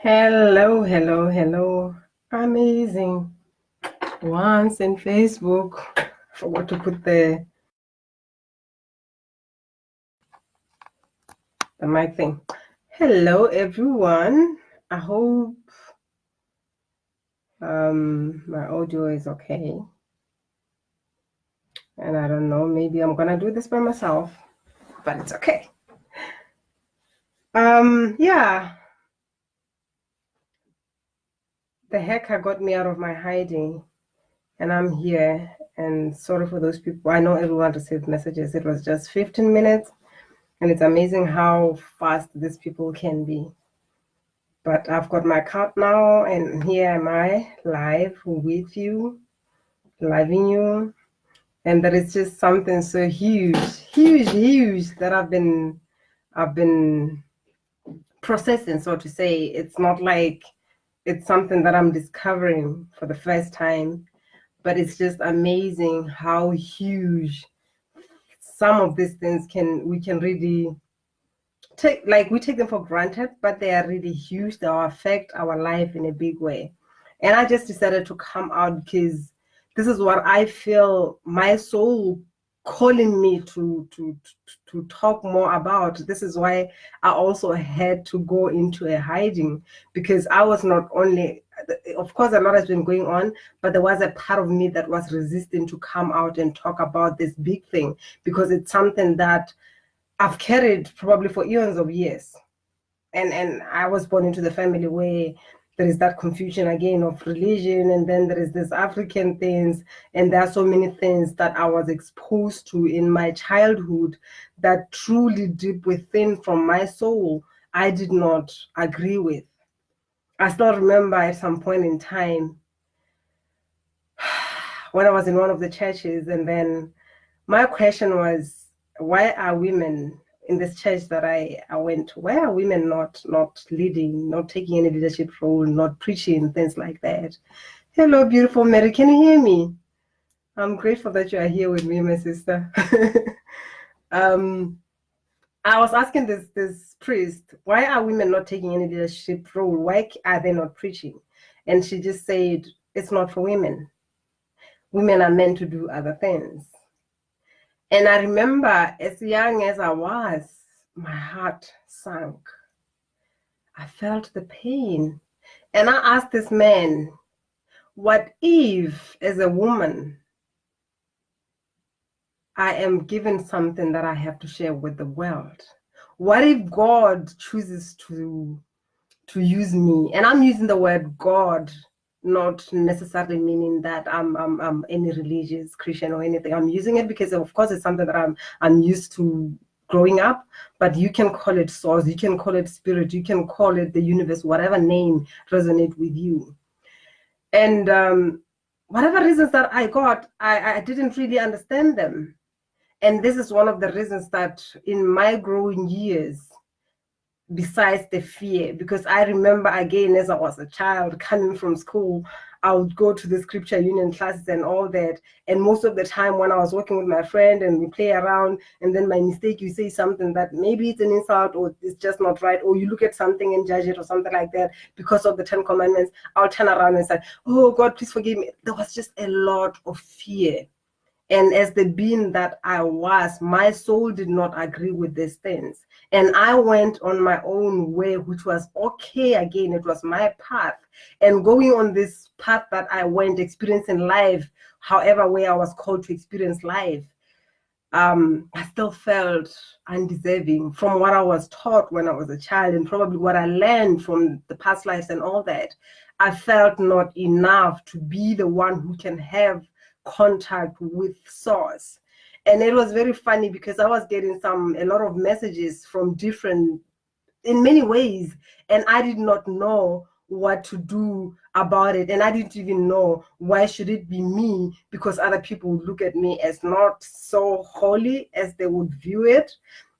Hello, hello, hello. Amazing. Once in Facebook, forgot to put the mic thing. Hello, everyone. I hope my audio is okay. And I don't know, maybe I'm gonna do this by myself, but it's okay. Yeah, the hacker got me out of my hiding, and I'm here. And sorry for those people. I know everyone received messages. It was just 15 minutes. And it's amazing how fast these people can be. But I've got my account now, and here am I, live with you, loving you. And that is just something so huge, huge that I've been processing, so to say. It's not like it's something that I'm discovering for the first time, but it's just amazing how huge some of these things we can really we take them for granted, but they are really huge. They will affect our life in a big way. And I just decided to come out because this is what I feel my soul calling me to talk more about. This is why I also had to go into a hiding, because I was not only, of course, a lot has been going on, but there was a part of me that was resisting to come out and talk about this big thing, because it's something that I've carried probably for eons of years. And I was born into the family where there is that confusion again of religion, and then there is this African things, and there are so many things that I was exposed to in my childhood that truly deep within from my soul I did not agree with. I still remember at some point in time when I was in one of the churches, and then my question was, why are women in this church that I went to, why are women not leading, not taking any leadership role, not preaching, things like that? Hello, beautiful Mary, can you hear me? I'm grateful that you are here with me, my sister. I was asking this priest, why are women not taking any leadership role? Why are they not preaching? And she just said, it's not for women. Women are meant to do other things. And I remember, as young as I was, my heart sank. I felt the pain. And I asked this man, what if, as a woman, I am given something that I have to share with the world? What if God chooses to use me? And I'm using the word God, not necessarily meaning that I'm any religious Christian or anything. I'm using it because, of course, it's something that I'm used to growing up, but you can call it source, you can call it spirit, you can call it the universe, whatever name resonates with you. And whatever reasons that I got, I didn't really understand them. And this is one of the reasons that in my growing years, besides the fear, because I remember again, as I was a child coming from school, I would go to the scripture union classes and all that, and most of the time when I was working with my friend and we play around, and then by mistake you say something that maybe it's an insult or it's just not right, or you look at something and judge it or something like that because of the 10 commandments, I'll turn around and say, oh God, please forgive me. There was just a lot of fear. And as the being that I was, my soul did not agree with these things. And I went on my own way, which was okay. Again, it was my path. And going on this path that I went, experiencing life, however way I was called to experience life, I still felt undeserving from what I was taught when I was a child, and probably what I learned from the past lives and all that. I felt not enough to be the one who can have contact with source. And it was very funny because I was getting a lot of messages from different, in many ways, and I did not know what to do about it. And I didn't even know why should it be me, because other people would look at me as not so holy as they would view it.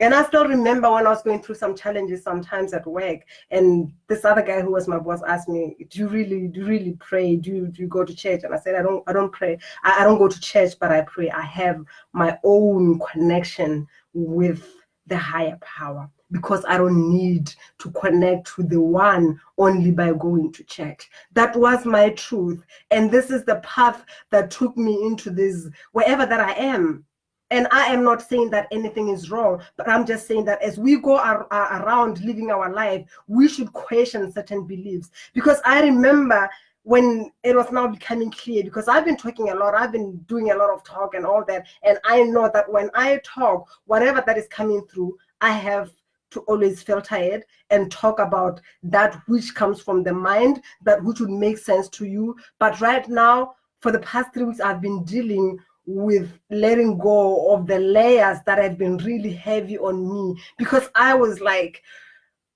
And I still remember when I was going through some challenges sometimes at work, and this other guy who was my boss asked me, do you really pray? Do you go to church? And I said, I don't pray. I don't go to church, but I pray. I have my own connection with the higher power, because I don't need to connect to the one only by going to church. That was my truth. And this is the path that took me into this, wherever that I am. And I am not saying that anything is wrong, but I'm just saying that as we go around living our life, we should question certain beliefs. Because I remember when it was now becoming clear, because I've been talking a lot, I've been doing a lot of talk and all that, and I know that when I talk, whatever that is coming through, I have to always filter it and talk about that which comes from the mind, that which would make sense to you. But right now, for the past 3 weeks, I've been dealing with letting go of the layers that have been really heavy on me, because I was like,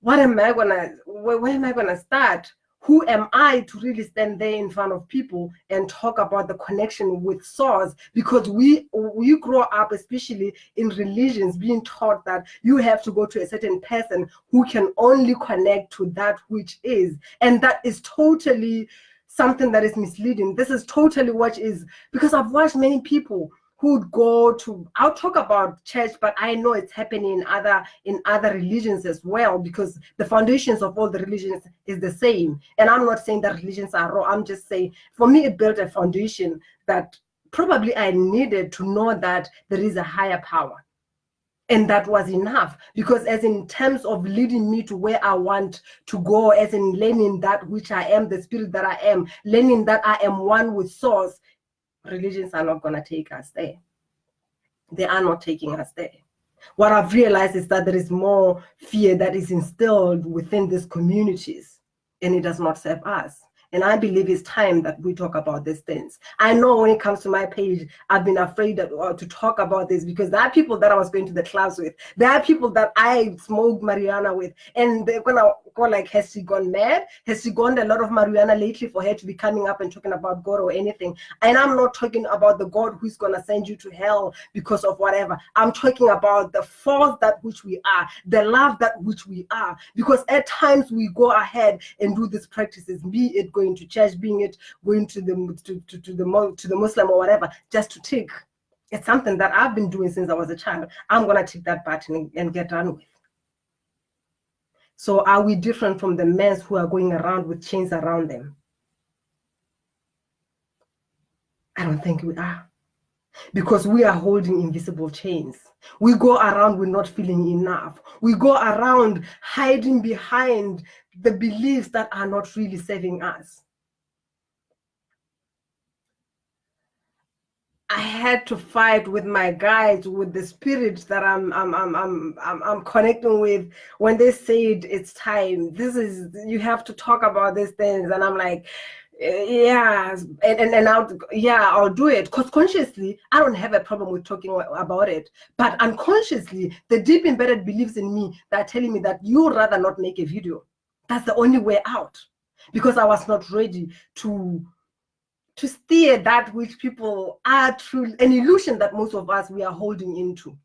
what am I gonna, where am I gonna start? Who am I to really stand there in front of people and talk about the connection with source? Because we grow up, especially in religions, being taught that you have to go to a certain person who can only connect to that which is. And that is totally something that is misleading. This is totally what is, because I've watched many people who would go to, I'll talk about church, but I know it's happening in other religions as well, because the foundations of all the religions is the same. And I'm not saying that religions are wrong. I'm just saying, for me, it built a foundation that probably I needed to know that there is a higher power. And that was enough, because as in terms of leading me to where I want to go, as in learning that which I am, the spirit that I am, learning that I am one with source, religions are not going to take us there. They are not taking us there. What I've realized is that there is more fear that is instilled within these communities, and it does not serve us. And I believe it's time that we talk about these things. I know when it comes to my page, I've been afraid to talk about this, because there are people that I was going to the clubs with. There are people that I smoked marijuana with. And they're going to go like, has she gone mad? Has she gone a lot of marijuana lately for her to be coming up and talking about God or anything? And I'm not talking about the God who's going to send you to hell because of whatever. I'm talking about the force that which we are, the love that which we are. Because at times we go ahead and do these practices, be it going to church, being it going to the Muslim or whatever, just to tick. It's something that I've been doing since I was a child. I'm gonna tick that button and get done with. So are we different from the men who are going around with chains around them? I don't think we are, because we are holding invisible chains. We go around with not feeling enough. We go around hiding behind the beliefs that are not really serving us. I had to fight with my guides, with the spirits that I'm connecting with, when they said it's time. This is, you have to talk about these things, and I'm like, yeah, and I'll do it, because consciously I don't have a problem with talking about it, but unconsciously the deep embedded beliefs in me that are telling me that you'd rather not make a video. That's the only way out, because I was not ready to steer that which people are true, an illusion that most of us we are holding into.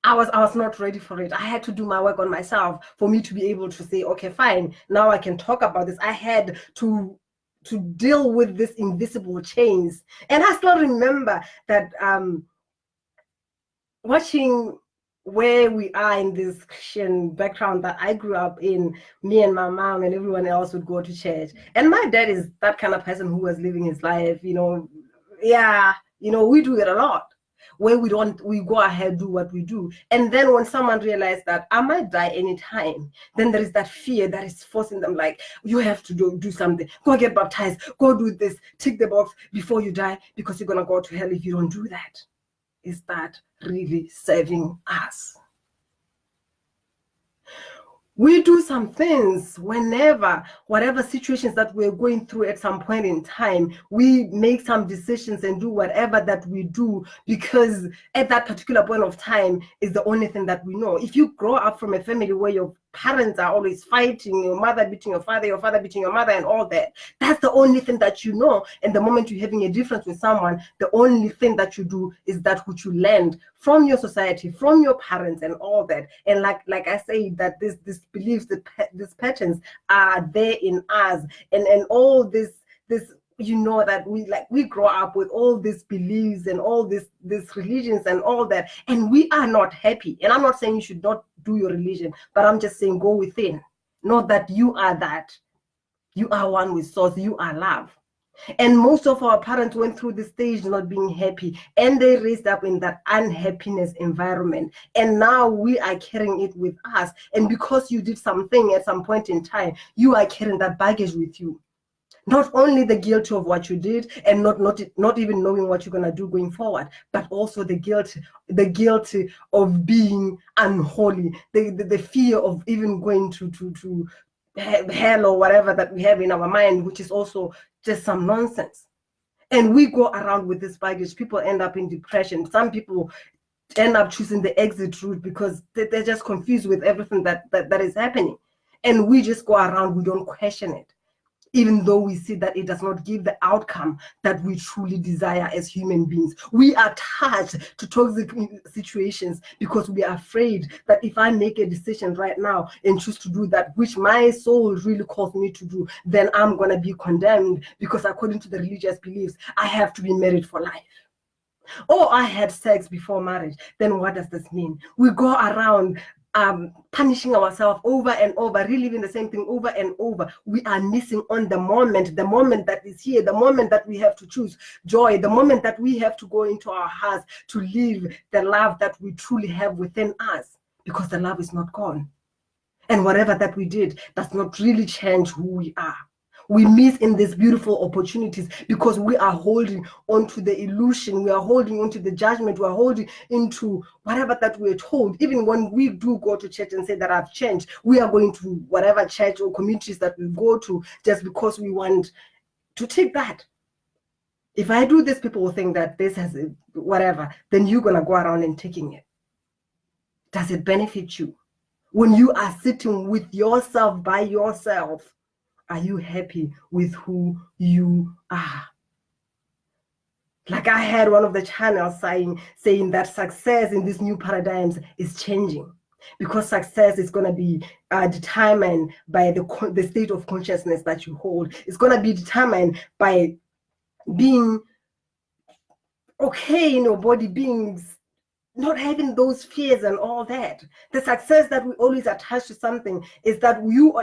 I was not ready for it. I had to do my work on myself for me to be able to say, okay, fine, now I can talk about this. I had to deal with this invisible chains. And I still remember that watching where we are in this Christian background that I grew up in, me and my mom and everyone else would go to church. And my dad is that kind of person who was living his life, we do it a lot, where we go ahead, do what we do. And then when someone realized that I might die anytime, then there is that fear that is forcing them, like, you have to do something, go get baptized, go do this, tick the box before you die, because you're going to go to hell if you don't do that. Is that really serving us? We do some things whenever, whatever situations that we're going through at some point in time, we make some decisions and do whatever that we do, because at that particular point of time is the only thing that we know. If you grow up from a family where your parents are always fighting, your mother beating your father beating your mother and all that, that's the only thing that you know. And the moment you're having a difference with someone, the only thing that you do is that which you learned from your society, from your parents and all that. And like I say, that this beliefs, these patterns are there in us, and all this you know that we grow up with all these beliefs and all these religions and all that, and we are not happy. And I'm not saying you should not do your religion, but I'm just saying go within. Know that you are that. You are one with source. You are love. And most of our parents went through the stage not being happy, and they raised up in that unhappiness environment. And now we are carrying it with us. And because you did something at some point in time, you are carrying that baggage with you. Not only the guilt of what you did and not even knowing what you're going to do going forward, but also the guilt of being unholy, the fear of even going to hell or whatever that we have in our mind, which is also just some nonsense. And we go around with this baggage. People end up in depression. Some people end up choosing the exit route because they're just confused with everything that is happening. And we just go around, we don't question it, even though we see that it does not give the outcome that we truly desire as human beings. We are attached to toxic situations because we are afraid that if I make a decision right now and choose to do that which my soul really calls me to do, then I'm going to be condemned, because according to the religious beliefs, I have to be married for life. Or I had sex before marriage. Then what does this mean? We go around punishing ourselves over and over, reliving the same thing over and over. We are missing on the moment that is here, the moment that we have to choose joy, the moment that we have to go into our hearts to live the love that we truly have within us, because the love is not gone. And whatever that we did does not really change who we are. We miss in these beautiful opportunities because we are holding onto the illusion, we are holding onto the judgment, we are holding into whatever that we're told. Even when we do go to church and say that I've changed, we are going to whatever church or communities that we go to just because we want to take that. If I do this, people will think that this has whatever, then you're going to go around and taking it. Does it benefit you? When you are sitting with yourself by yourself, are you happy with who you are? Like I had one of the channels saying that success in these new paradigms is changing, because success is going to be determined by the state of consciousness that you hold. It's going to be determined by being okay in your body, being not having those fears and all that. The success that we always attach to something is that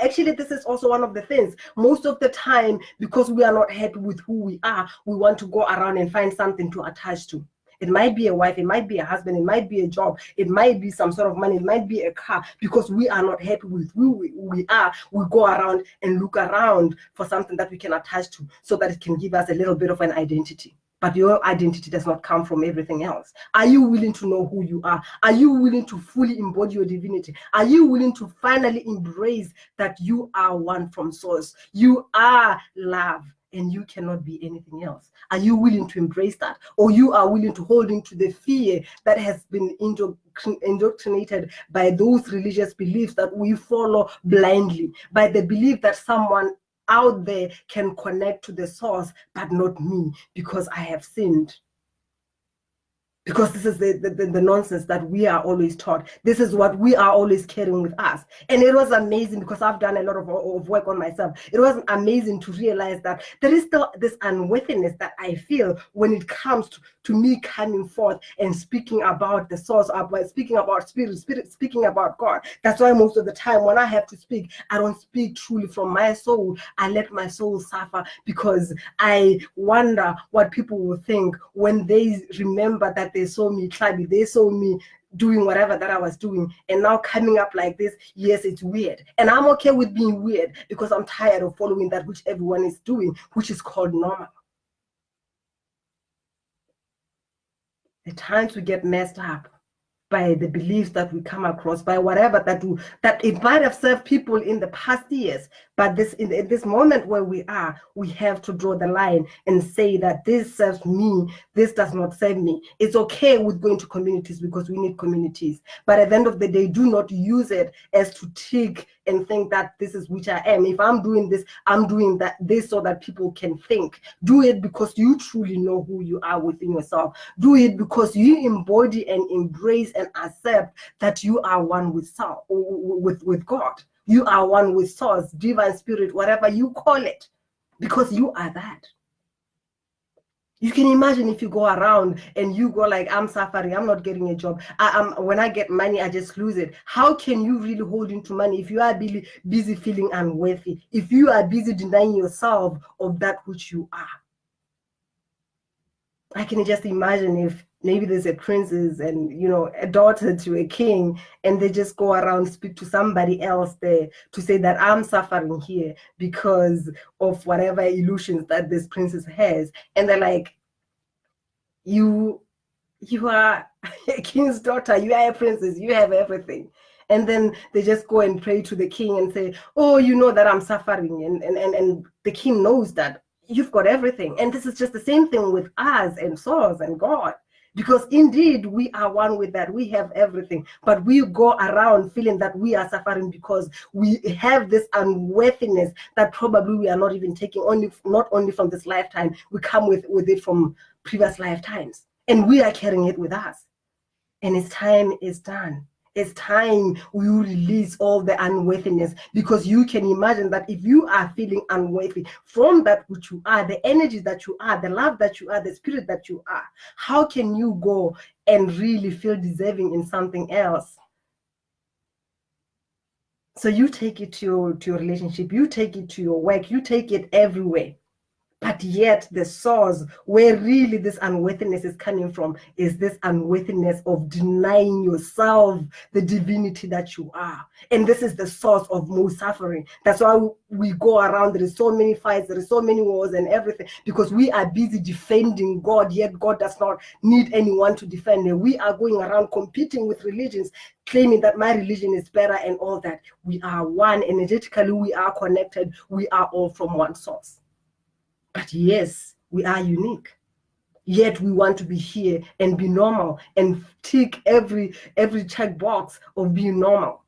actually, this is also one of the things. Most of the time, because we are not happy with who we are, we want to go around and find something to attach to. It might be a wife, it might be a husband, it might be a job, it might be some sort of money, it might be a car. Because we are not happy with who we are, we go around and look around for something that we can attach to so that it can give us a little bit of an identity. But your identity does not come from everything else. Are you willing to know who you are? Are you willing to fully embody your divinity? Are you willing to finally embrace that you are one from source? You are love, and you cannot be anything else. Are you willing to embrace that? Or you are willing to hold into the fear that has been indoctrinated by those religious beliefs that we follow blindly, by the belief that someone out there can connect to the source, but not me, because I have sinned? Because this is the nonsense that we are always taught. This is what we are always carrying with us. And it was amazing, because I've done a lot of work on myself. It was amazing to realize that there is still this unworthiness that I feel when it comes to me coming forth and speaking about the source, speaking about spirit, speaking about God. That's why most of the time when I have to speak, I don't speak truly from my soul. I let my soul suffer, because I wonder what people will think when they remember that they saw me clubby, they saw me doing whatever that I was doing, and now coming up like this. Yes, it's weird, and I'm okay with being weird, because I'm tired of following that which everyone is doing, which is called normal. The times we get messed up by the beliefs that we come across, by whatever that it might have served people in the past years, but in this moment where we are, we have to draw the line and say that this serves me, this does not serve me. It's okay with going to communities, because we need communities, but at the end of the day, do not use it as to tick and think that this is which I am. If I'm doing this, I'm doing this so that people can think. Do it because you truly know who you are within yourself. Do it because you embody and embrace and accept that you are one with God. You are one with source, divine spirit, whatever you call it, because you are that. You can imagine if you go around and you go like, I'm suffering, I'm not getting a job. When I get money, I just lose it. How can you really hold into money if you are busy feeling unworthy? If you are busy denying yourself of that which you are? I can just imagine if maybe there's a princess and, a daughter to a king, and they just go around speak to somebody else there to say that I'm suffering here because of whatever illusions that this princess has. And they're like, you are a king's daughter, you are a princess, you have everything. And then they just go and pray to the king and say, oh, you know that I'm suffering. And the king knows that you've got everything. And this is just the same thing with us and souls and God. Because indeed, we are one with that. We have everything. But we go around feeling that we are suffering because we have this unworthiness that probably we are not even taking, not only from this lifetime, we come with it from previous lifetimes. And we are carrying it with us. And its time is done. It's time we release all the unworthiness, because you can imagine that if you are feeling unworthy from that which you are, the energy that you are, the love that you are, the spirit that you are, how can you go and really feel deserving in something else? So you take it to your relationship, you take it to your work, you take it everywhere. But yet the source where really this unworthiness is coming from is this unworthiness of denying yourself the divinity that you are. And this is the source of most suffering. That's why we go around. There is so many fights, there is so many wars and everything, because we are busy defending God, yet God does not need anyone to defend him. We are going around competing with religions, claiming that my religion is better and all that. We are one. Energetically, we are connected. We are all from one source. But yes, we are unique. Yet we want to be here and be normal and tick every checkbox of being normal.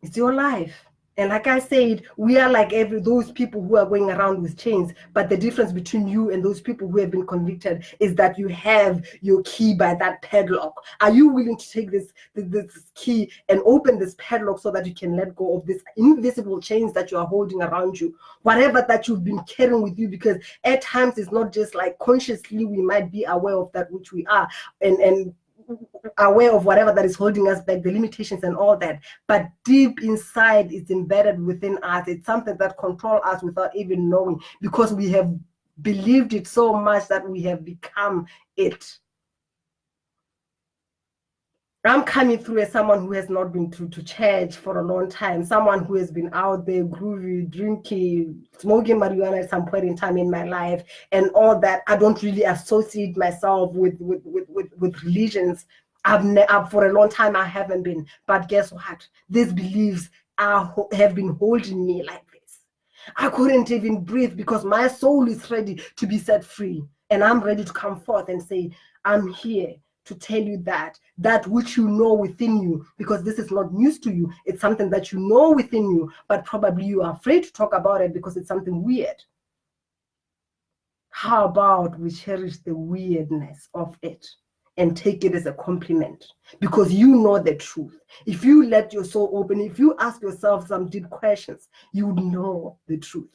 It's your life. And like I said, we are like those people who are going around with chains. But the difference between you and those people who have been convicted is that you have your key by that padlock. Are you willing to take this key and open this padlock so that you can let go of this invisible chains that you are holding around you? Whatever that you've been carrying with you, because at times it's not just like consciously we might be aware of that which we are and aware of whatever that is holding us back, the limitations and all that, but deep inside it's embedded within us. It's something that controls us without even knowing, because we have believed it so much that we have become it. I'm coming through as someone who has not been to church for a long time, someone who has been out there groovy, drinking, smoking marijuana at some point in time in my life, and all that. I don't really associate myself with religions. For a long time, I haven't been. But guess what? These beliefs have been holding me like this. I couldn't even breathe because my soul is ready to be set free. And I'm ready to come forth and say, I'm here to tell you that which you know within you, because this is not news to you. It's something that you know within you, but probably you are afraid to talk about it because it's something weird. How about we cherish the weirdness of it and take it as a compliment, because you know the truth. If you let your soul open, if you ask yourself some deep questions, you know the truth.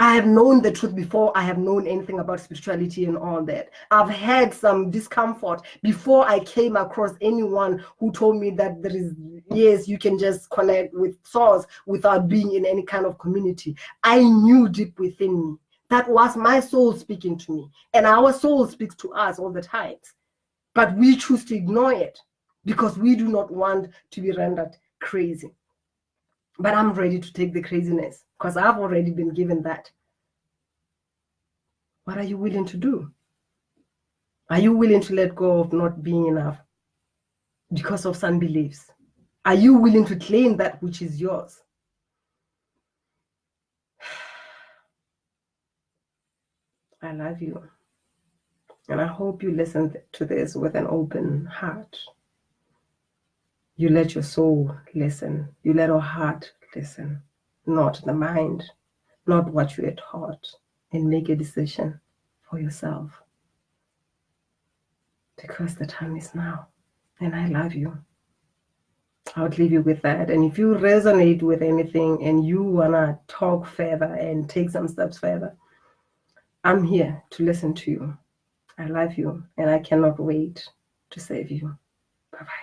I have known the truth before I have known anything about spirituality and all that. I've had some discomfort before I came across anyone who told me that there is, yes, you can just connect with source without being in any kind of community. I knew deep within me. That was my soul speaking to me. And our soul speaks to us all the time. But we choose to ignore it because we do not want to be rendered crazy. But I'm ready to take the craziness because I've already been given that. What are you willing to do? Are you willing to let go of not being enough because of some beliefs? Are you willing to claim that which is yours? I love you. And I hope you listen to this with an open heart. You let your soul listen. You let your heart listen, not the mind, not what you are taught, and make a decision for yourself. Because the time is now, and I love you. I would leave you with that. And if you resonate with anything and you want to talk further and take some steps further, I'm here to listen to you. I love you, and I cannot wait to save you. Bye-bye.